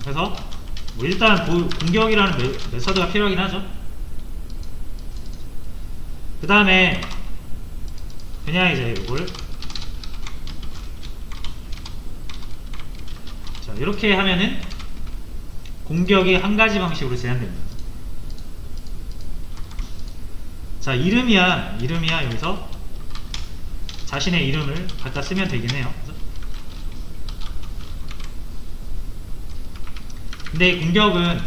그래서 뭐 일단 공격이라는 메서드가 필요하긴 하죠. 그 다음에 그냥 이제 이걸 자 이렇게 하면은 공격이 한 가지 방식으로 제한됩니다. 자 이름이야 여기서 자신의 이름을 갖다 쓰면 되긴 해요. 근데 이 공격은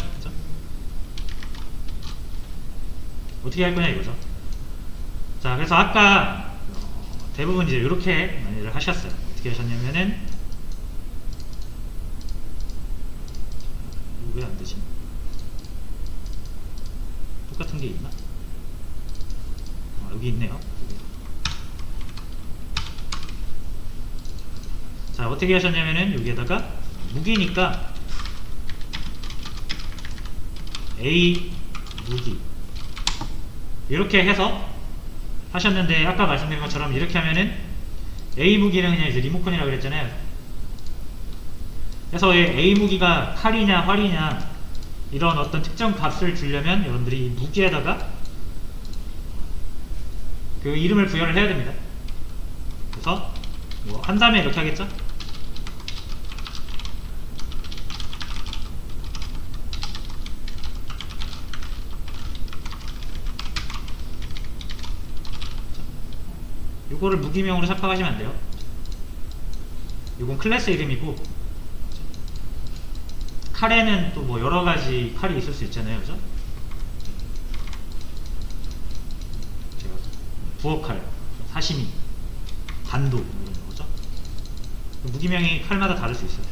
어떻게 할 거냐 이거죠. 자 그래서 아까 대부분 이제 이렇게 많이들 하셨어요. 어떻게 하셨냐면은 왜 안 되지? 똑같은 게 있나? 여기 있네요. 자 어떻게 하셨냐면은 여기에다가 무기니까 A 무기 이렇게 해서 하셨는데 아까 말씀드린 것처럼 이렇게 하면은 A 무기는 그냥 이제 리모컨이라고 그랬잖아요. 그래서 A 무기가 칼이냐 활이냐 이런 어떤 특정 값을 주려면 여러분들이 이 무기에다가 그 이름을 부여를 해야 됩니다. 그래서 뭐 한 다음에 이렇게 하겠죠? 요거를 무기명으로 삽입하시면 안 돼요. 요건 클래스 이름이고 칼에는 또 뭐 여러가지 칼이 있을 수 있잖아요. 그죠? 제가 부엌칼, 사시미, 단도 이런 거죠. 무기명이 칼마다 다를 수 있어요.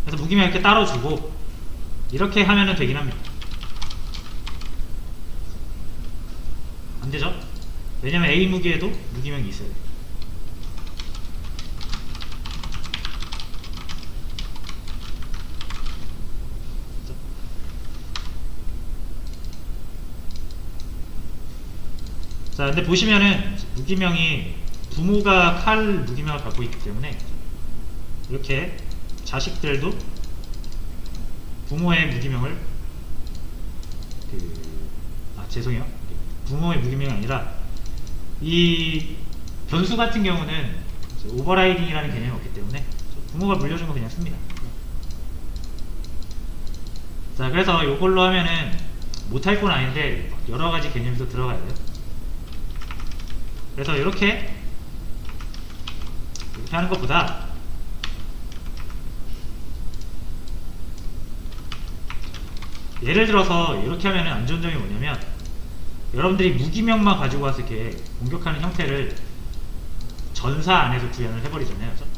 그래서 무기명 이렇게 따로 주고 이렇게 하면은 되긴 합니다. 안 되죠? 왜냐면 A 무기에도 무기명이 있어요. 자 근데 보시면은 무기명이 부모가 칼 무기명을 갖고 있기 때문에 이렇게 자식들도 부모의 무기명을 죄송해요. 부모의 무기명이 아니라 이 변수 같은 경우는 오버라이딩이라는 개념이 없기 때문에 부모가 물려준 거 그냥 씁니다. 자 그래서 이걸로 하면은 못할 건 아닌데 여러가지 개념이 또 들어가야 돼요. 그래서 이렇게 하는 것보다 예를 들어서 이렇게 하면 안 좋은 점이 뭐냐면 여러분들이 무기명만 가지고 와서 이렇게 공격하는 형태를 전사 안에서 구현을 해버리잖아요. 그렇죠?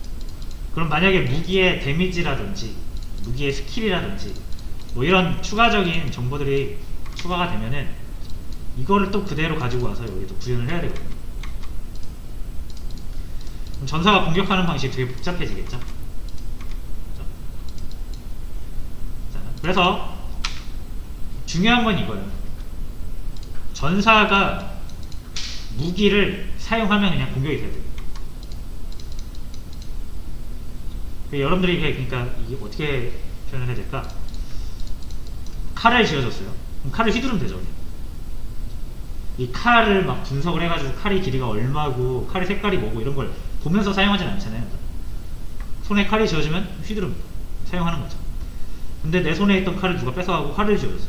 그럼 만약에 무기의 데미지라든지 무기의 스킬이라든지 뭐 이런 추가적인 정보들이 추가가 되면은 이거를 또 그대로 가지고 와서 여기 또 구현을 해야 되거든요. 그럼 전사가 공격하는 방식이 되게 복잡해지겠죠? 자, 그래서 중요한 건 이거예요. 전사가 무기를 사용하면 그냥 공격이 돼야 돼요. 여러분들이 그러니까 이게 어떻게 표현을 해야 될까? 칼을 쥐어줬어요. 그럼 칼을 휘두르면 되죠. 그냥. 이 칼을 막 분석을 해가지고 칼의 길이가 얼마고 칼의 색깔이 뭐고 이런 걸 보면서 사용하진 않잖아요. 손에 칼이 쥐어지면 휘두릅니다. 사용하는 거죠. 근데 내 손에 있던 칼을 누가 뺏어가고 활을 쥐어줬어.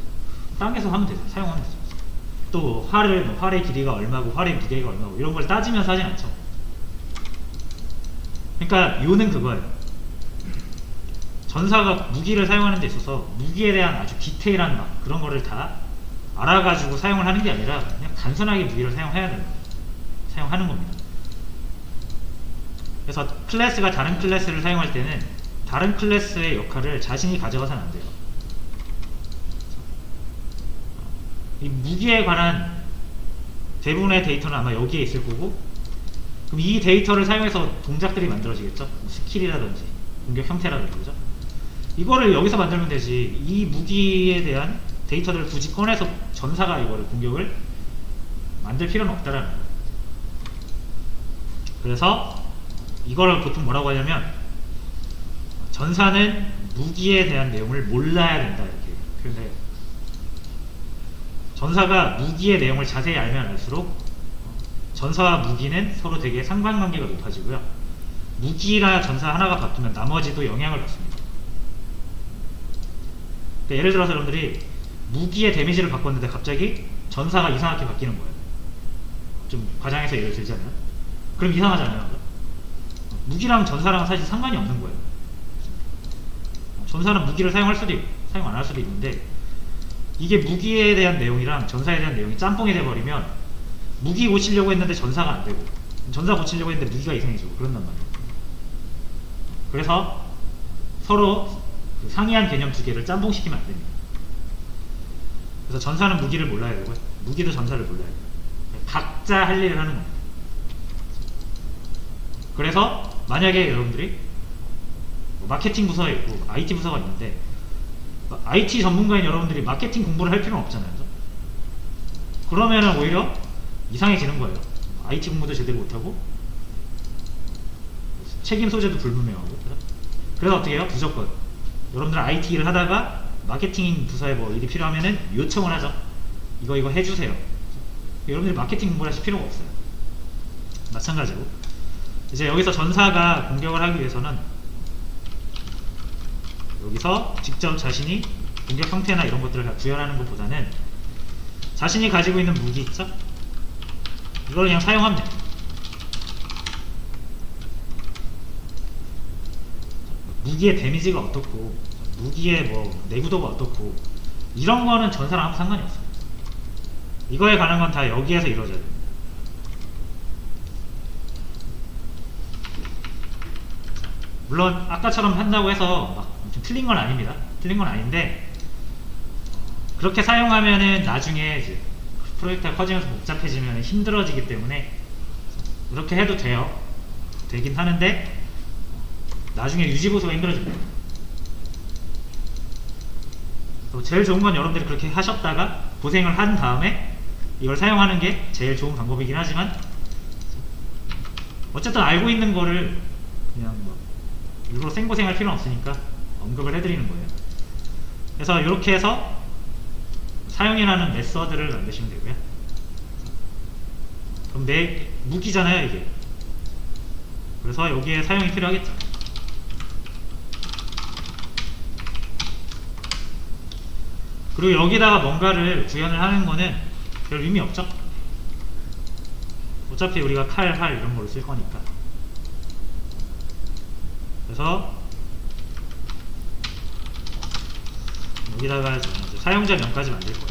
땅에서 하면 되죠. 사용하면 되죠. 또 활을 뭐 활의 길이가 얼마고 활의 무게가 얼마고 이런 걸 따지면서 하진 않죠. 그러니까 요는 그거예요. 전사가 무기를 사용하는 데 있어서 무기에 대한 아주 디테일한 막 그런 거를 다 알아가지고 사용을 하는 게 아니라 그냥 단순하게 무기를 사용해야 되는 거예요. 사용하는 겁니다. 그래서 클래스가 다른 클래스를 사용할 때는 다른 클래스의 역할을 자신이 가져가서는 안 돼요. 이 무기에 관한 대부분의 데이터는 아마 여기에 있을 거고 그럼 이 데이터를 사용해서 동작들이 만들어지겠죠? 스킬이라든지 공격 형태라든지 그죠? 이거를 여기서 만들면 되지 이 무기에 대한 데이터들을 굳이 꺼내서 전사가 이거를 공격을 만들 필요는 없다라는 거예요. 그래서 이거를 보통 뭐라고 하냐면 전사는 무기에 대한 내용을 몰라야 된다 이렇게 표현해요. 전사가 무기의 내용을 자세히 알면 알수록 전사와 무기는 서로 되게 상관관계가 높아지고요. 무기나 전사 하나가 바뀌면 나머지도 영향을 받습니다. 그러니까 예를 들어서 여러분들이 무기의 데미지를 바꿨는데 갑자기 전사가 이상하게 바뀌는 거예요. 좀 과장해서 예를 들자면 그럼 이상하잖아요. 무기랑 전사랑 사실 상관이 없는 거예요. 전사는 무기를 사용할 수도 있고 사용 안 할 수도 있는데 이게 무기에 대한 내용이랑 전사에 대한 내용이 짬뽕이 돼버리면 무기 고치려고 했는데 전사가 안 되고 전사 고치려고 했는데 무기가 이상해지고 그런단 말이에요. 그래서 서로 그 상이한 개념 두 개를 짬뽕시키면 안 됩니다. 그래서 전사는 무기를 몰라야 되고요. 무기도 전사를 몰라야 돼요. 각자 할 일을 하는 겁니다. 그래서 만약에 여러분들이 마케팅 부서에 있고 IT 부서가 있는데 IT 전문가인 여러분들이 마케팅 공부를 할 필요는 없잖아요. 그러면은 오히려 이상해지는 거예요. IT 공부도 제대로 못하고 책임 소재도 불분명하고. 그래서 어떻게 해요? 무조건 여러분들 IT 일을 하다가 마케팅 부서에 뭐 일이 필요하면은 요청을 하죠. 이거 해주세요. 여러분들이 마케팅 공부를 하실 필요가 없어요. 마찬가지로 이제 여기서 전사가 공격을 하기 위해서는 여기서 직접 자신이 공격 형태나 이런 것들을 구현하는 것보다는 자신이 가지고 있는 무기 있죠? 이걸 그냥 사용하면 돼요. 무기의 데미지가 어떻고 무기의 뭐 내구도가 어떻고 이런 거는 전사랑 아무 상관이 없어요. 이거에 관한 건 다 여기에서 이루어져야 돼요. 물론 아까처럼 한다고 해서 막 틀린 건 아닙니다. 틀린 건 아닌데 그렇게 사용하면은 나중에 이제 프로젝트가 커지면서 복잡해지면 힘들어지기 때문에 이렇게 해도 돼요. 되긴 하는데 나중에 유지보수가 힘들어집니다. 제일 좋은 건 여러분들이 그렇게 하셨다가 고생을 한 다음에 이걸 사용하는 게 제일 좋은 방법이긴 하지만 어쨌든 알고 있는 거를 그냥 뭐 일부러 생고생할 필요는 없으니까 언급을 해드리는 거예요. 그래서 이렇게 해서 사용이라는 메서드를 만드시면 되고요. 그럼 내 무기잖아요 이게. 그래서 여기에 사용이 필요하겠죠. 그리고 여기다가 뭔가를 구현을 하는 거는 별 의미 없죠. 어차피 우리가 칼, 활 이런 걸로 쓸 거니까. 그래서 여기다가 이제 사용자명까지 만들 거예요.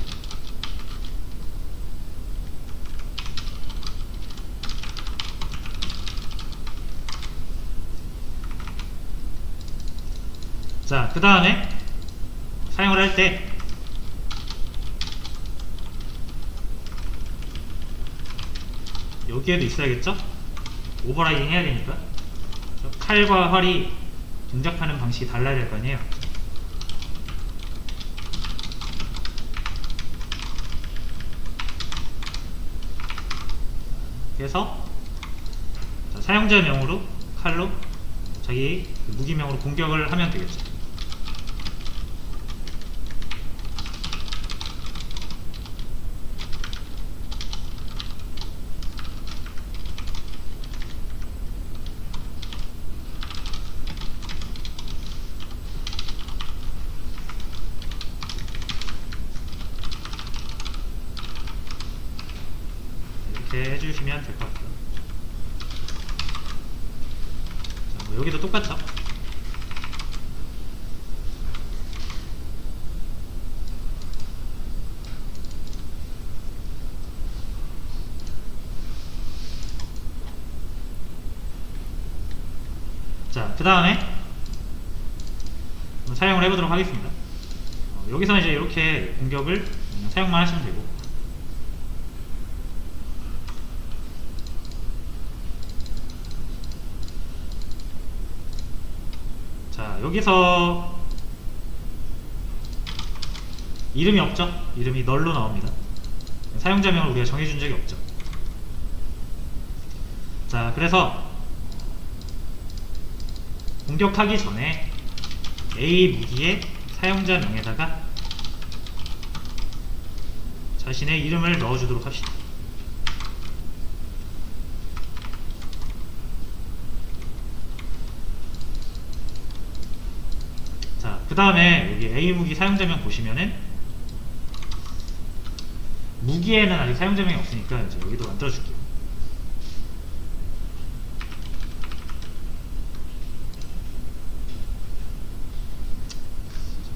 자, 그 다음에 사용을 할 때 여기에도 있어야겠죠? 오버라이딩 해야 되니까. 칼과 활이 동작하는 방식이 달라야 될 거 아니에요. 그래서 자, 사용자명으로 칼로 자기 무기명으로 공격을 하면 되겠죠. 이렇게 해주시면 될 것 같아요. 자, 뭐 여기도 똑같죠? 자, 그 다음에 사용을 해보도록 하겠습니다. 여기서는 이제 이렇게 공격을 그냥 사용만 하시면 되고, 자, 여기서 이름이 없죠? 이름이 널로 나옵니다. 사용자명을 우리가 정해준 적이 없죠. 자, 그래서 공격하기 전에 A 무기의 사용자명에다가 자신의 이름을 넣어주도록 합시다. 자, 그 다음에 여기 A 무기 사용자명 보시면은 무기에는 아직 사용자명이 없으니까 이제 여기도 만들어줄게요.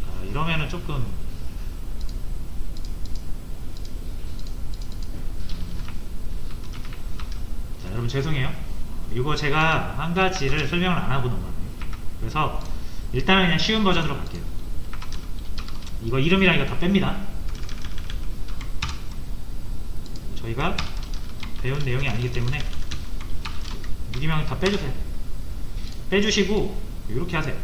자, 이러면은 조금 자, 여러분 죄송해요. 이거 제가 한 가지를 설명을 안 하고 넘어가네요. 그래서 일단은 그냥 쉬운 버전으로 갈게요. 이거 이름이랑 이거 다 뺍니다. 저희가 배운 내용이 아니기 때문에 무기명을 다 빼주세요. 빼주시고 이렇게 하세요.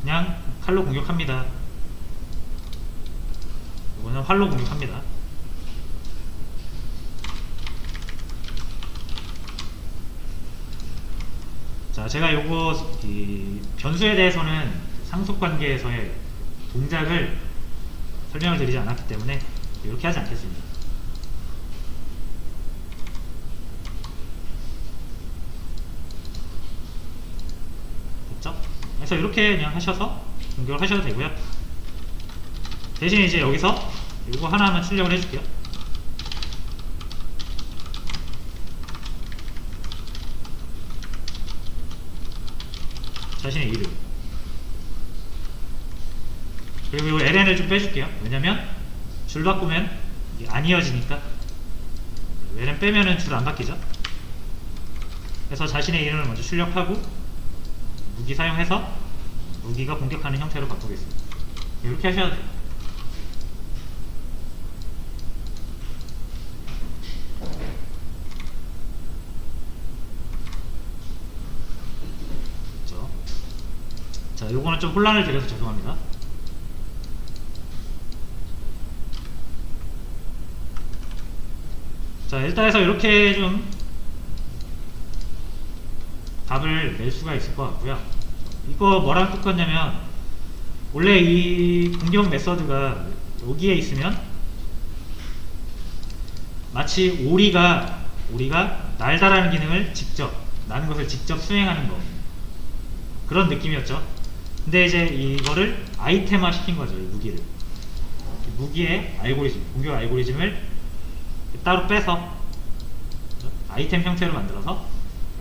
그냥 칼로 공격합니다. 이거는 활로 공격합니다. 자, 제가 요거 이 변수에 대해서는 상속관계에서의 동작을 설명을 드리지 않았기 때문에 이렇게 하지 않겠습니다. 됐죠? 그래서 이렇게 그냥 하셔서 공격을 하셔도 되고요. 대신 이제 여기서 요거 하나만 출력을 해줄게요. 자신의 이름. 그리고 이 ln을 좀 빼줄게요. 왜냐면 줄 바꾸면 이게 안 이어지니까. ln 빼면은 줄 안 바뀌죠. 그래서 자신의 이름을 먼저 출력하고 무기 사용해서 무기가 공격하는 형태로 바꾸겠습니다. 이렇게 하셔야 돼요. 자, 요거는 좀 혼란을 드려서 죄송합니다. 자, 일단 해서 이렇게 좀 답을 낼 수가 있을 것 같고요. 이거 뭐랑 똑같냐면 원래 이 공격 메서드가 여기에 있으면 마치 오리가 날다라는 기능을 나는 것을 직접 수행하는 거, 그런 느낌이었죠. 근데 이제 이거를 아이템화 시킨 거죠. 이 무기를. 무기의 알고리즘, 공격 알고리즘을 따로 빼서 아이템 형태로 만들어서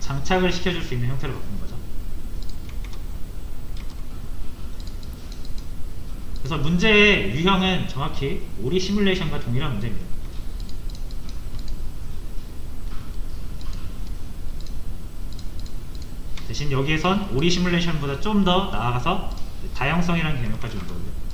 장착을 시켜줄 수 있는 형태로 바꾸는 거죠. 그래서 문제의 유형은 정확히 오리 시뮬레이션과 동일한 문제입니다. 대신 여기에선 오리 시뮬레이션보다 좀 더 나아가서 다양성이라는 개념까지 온 거고요.